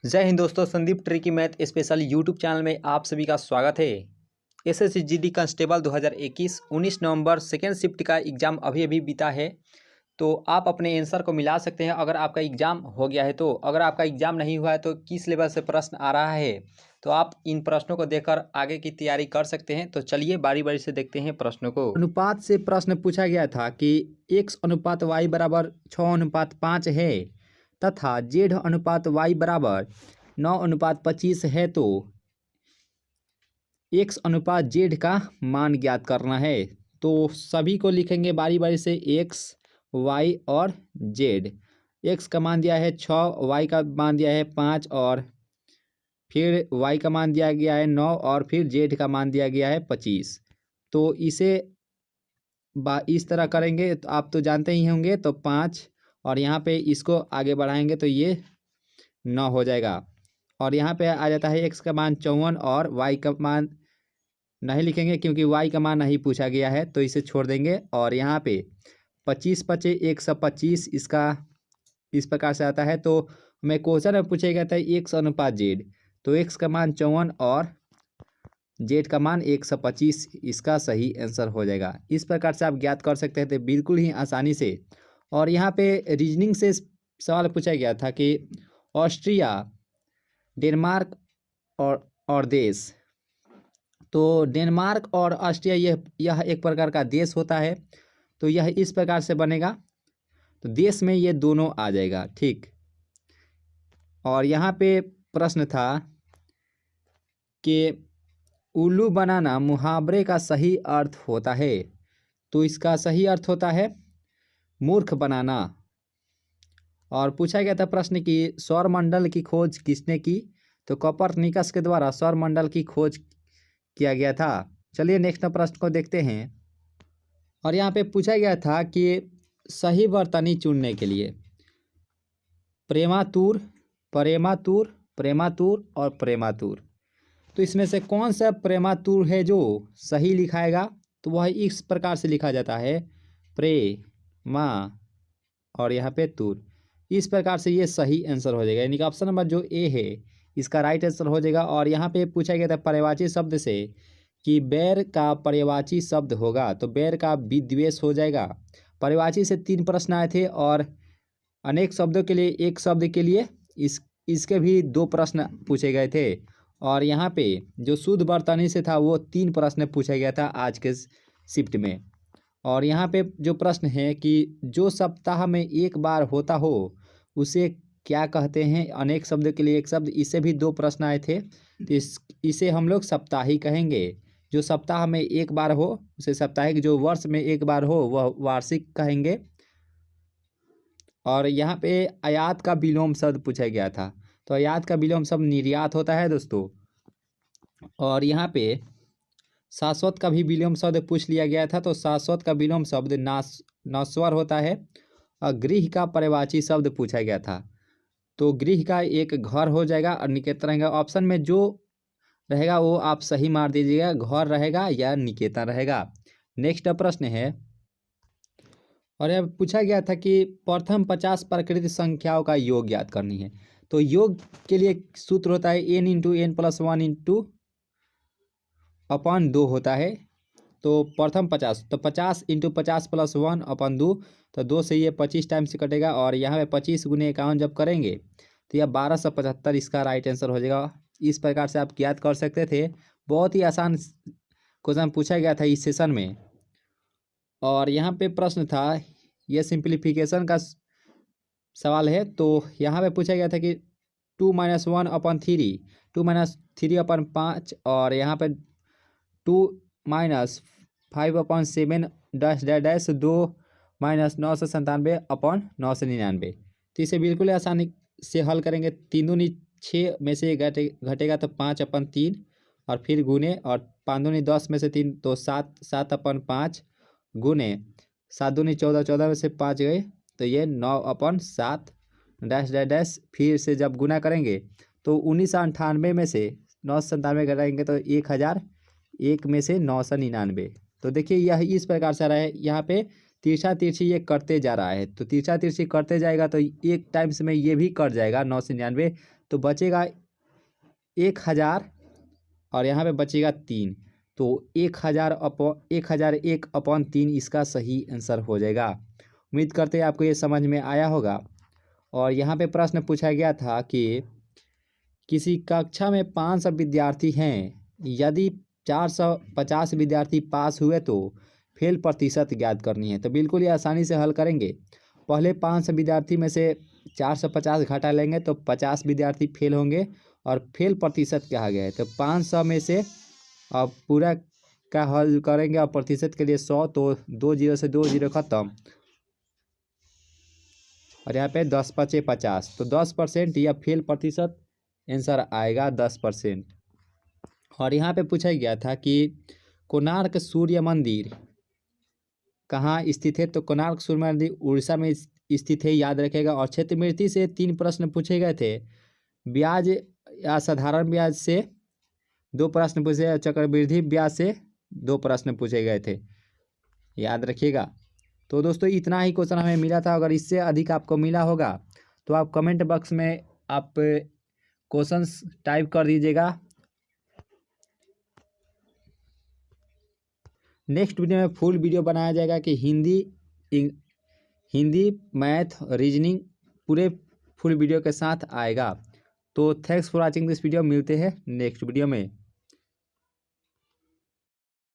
जय हिंद दोस्तों, Sandeep tricky math special YouTube channel में आप सभी का स्वागत है। एसएससी जीडी कांस्टेबल 2021 19 नवंबर सेकेंड शिफ्ट का एग्ज़ाम अभी अभी बीता है। तो आप अपने आंसर को मिला सकते हैं अगर आपका एग्ज़ाम हो गया है तो। अगर आपका एग्ज़ाम नहीं हुआ है तो किस लेवल से प्रश्न आ रहा है, तो आप इन प्रश्नों को देखकर आगे की तैयारी कर सकते हैं। तो चलिए बारी बारी से देखते हैं प्रश्नों को। अनुपात से प्रश्न पूछा गया था कि x अनुपात y बराबर 6:5 है तथा z अनुपात y बराबर 9:25 है, तो x अनुपात z का मान ज्ञात करना है। तो सभी को लिखेंगे बारी बारी से x, y और z। x का मान दिया है 6, y का मान दिया है 5 और फिर y का मान दिया गया है 9 और फिर z का मान दिया गया है 25। तो इसे इस तरह करेंगे तो आप तो जानते ही होंगे। तो 5 और यहाँ पे इसको आगे बढ़ाएंगे तो ये 9 हो जाएगा। और यहाँ पे आ जाता है x का मान 54 और y का मान नहीं लिखेंगे क्योंकि y का मान नहीं पूछा गया है, तो इसे छोड़ देंगे। और यहाँ पे 25 पचे 125 इसका इस प्रकार से आता है। तो हमें क्वेश्चन में पूछा गया था x अनुपात z, तो x का मान 54 और z का मान 125 इसका सही आंसर हो जाएगा। इस प्रकार से आप ज्ञात कर सकते हैं तो बिल्कुल ही आसानी से। और यहाँ पे रीजनिंग से सवाल पूछा गया था कि ऑस्ट्रिया, डेनमार्क और देश। तो डेनमार्क और ऑस्ट्रिया यह एक प्रकार का देश होता है। तो यह इस प्रकार से बनेगा, तो देश में ये दोनों आ जाएगा, ठीक। और यहाँ पे प्रश्न था कि उल्लू बनाना मुहावरे का सही अर्थ होता है, तो इसका सही अर्थ होता है मूर्ख बनाना। और पूछा गया था प्रश्न कि सौरमंडल की खोज किसने की, तो कोपरनिकस के द्वारा सौरमंडल की खोज किया गया था। चलिए नेक्स्ट प्रश्न को देखते हैं। और यहाँ पे पूछा गया था कि सही वर्तनी चुनने के लिए प्रेमातुर, प्रेमातुर, प्रेमातुर और प्रेमातुर, तो इसमें से कौन सा प्रेमातुर है जो सही लिखाएगा, तो वह इस प्रकार से लिखा जाता है प्रे मा और यहाँ पे तुर। इस प्रकार से ये सही आंसर हो जाएगा, यानी कि ऑप्शन नंबर जो ए है इसका राइट आंसर हो जाएगा। और यहाँ पे पूछा गया था पर्यायवाची शब्द से कि बैर का पर्यायवाची शब्द होगा, तो बैर का विद्वेष हो जाएगा। पर्यायवाची से 3 प्रश्न आए थे और अनेक शब्दों के लिए एक शब्द के लिए इसके भी 2 प्रश्न पूछे गए थे। और यहाँ पे जो शुद्ध वर्तनी से था वो 3 प्रश्न पूछा गया था आज के शिफ्ट में। और यहाँ पे जो प्रश्न है कि जो सप्ताह में एक बार होता हो उसे क्या कहते हैं, अनेक शब्द के लिए एक शब्द, इससे भी 2 प्रश्न आए थे। तो इसे हम लोग सप्ताही कहेंगे। जो सप्ताह में एक बार हो उसे साप्ताहिक, जो वर्ष में एक बार हो वह वार्षिक कहेंगे। और यहाँ पे आयात का विलोम शब्द पूछा गया था, तो आयात का विलोम शब्द निर्यात होता है दोस्तों। और यहाँ पे शाश्वत का भी विलोम शब्द पूछ लिया गया था, तो शाश्वत का विलोम शब्द नश्वर होता है। और गृह का पर्यायवाची शब्द पूछा गया था, तो गृह का एक घर हो जाएगा और निकेतन रहेगा। ऑप्शन में जो रहेगा वो आप सही मार दीजिएगा, घर रहेगा या निकेतन रहेगा। नेक्स्ट प्रश्न है। और यह पूछा गया था कि प्रथम 50 प्राकृतिक संख्याओं का योग ज्ञात करनी है। तो योग के लिए सूत्र होता है n into N plus 1 into अपन 2 होता है। तो प्रथम 50, तो 50 इंटू 50 प्लस 1 अपन 2, तो 2 से ये 25 टाइम्स कटेगा। और यहाँ पे 25 गुने 51 जब करेंगे तो यह 1275 इसका राइट आंसर हो जाएगा। इस प्रकार से आप ज्ञात कर सकते थे। बहुत ही आसान क्वेश्चन पूछा गया था इस सेशन में। और यहाँ पे प्रश्न था, यह सिंप्लीफिकेशन का सवाल है। तो यहाँ पे पूछा गया था कि 2 - 1 अपन 3, 2 - 3 अपन 5 और यहाँ पे 2 - 5 अपन 7 डैश डैश डैश 2 - 997 अपन 999। तो इसे बिल्कुल आसानी से हल करेंगे। 3 दूनी 6 में से घटेगा तो 5 अपन 3 और फिर गुने, और 5 दूनी 10 में से 3 तो 7, 7 अपन 5 गुने, 7 दूनी 14, 14 में से 5 गए तो ये 9 अपन 7 डैश डैश डैश। फिर से जब गुना करेंगे तो 1998 में से 997 घटाएंगे तो 1001 में से 999। तो देखिए यह इस प्रकार से आ रहा है। यहाँ पे तिरछा तिरछी ये करते जा रहा है, तो तिरछा तिरछी करते जाएगा तो एक टाइम्स में ये भी कट जाएगा 999, तो बचेगा 1000 और यहाँ पे बचेगा 3, तो 1001/3 इसका सही आंसर हो जाएगा। उम्मीद करते हैं आपको ये समझ में आया होगा। और यहाँ पे प्रश्न पूछा गया था कि किसी कक्षा में 500 विद्यार्थी हैं, यदि 450 विद्यार्थी पास हुए तो फेल प्रतिशत ज्ञात करनी है। तो बिल्कुल ये आसानी से हल करेंगे। पहले 500 विद्यार्थी में से 450 घटा लेंगे तो 50 विद्यार्थी फेल होंगे और फेल प्रतिशत कहा गया है, तो 500 में से अब पूरा का हल करेंगे और प्रतिशत के लिए 100, तो 2 जीरो से 2 जीरो खत्म और यहाँ पे 10 × 5 = 50, तो 10% या फेल प्रतिशत आंसर आएगा 10%। और यहाँ पे पूछा गया था कि कोणार्क सूर्य मंदिर कहाँ स्थित है, तो कोणार्क सूर्य मंदिर उड़ीसा में स्थित है, याद रखेगा। और क्षेत्रमृति से 3 प्रश्न पूछे गए थे, ब्याज या साधारण ब्याज से 2 प्रश्न पूछे, चक्रवृद्धि ब्याज से 2 प्रश्न पूछे गए थे, याद रखिएगा। तो दोस्तों इतना ही क्वेश्चन हमें मिला था। अगर इससे अधिक आपको मिला होगा तो आप कमेंट बॉक्स में आप क्वेश्चंस टाइप कर दीजिएगा। नेक्स्ट वीडियो में फुल वीडियो बनाया जाएगा कि हिंदी मैथ रीजनिंग पूरे फुल वीडियो के साथ आएगा। तो thanks for watching this video, मिलते हैं नेक्स्ट वीडियो में।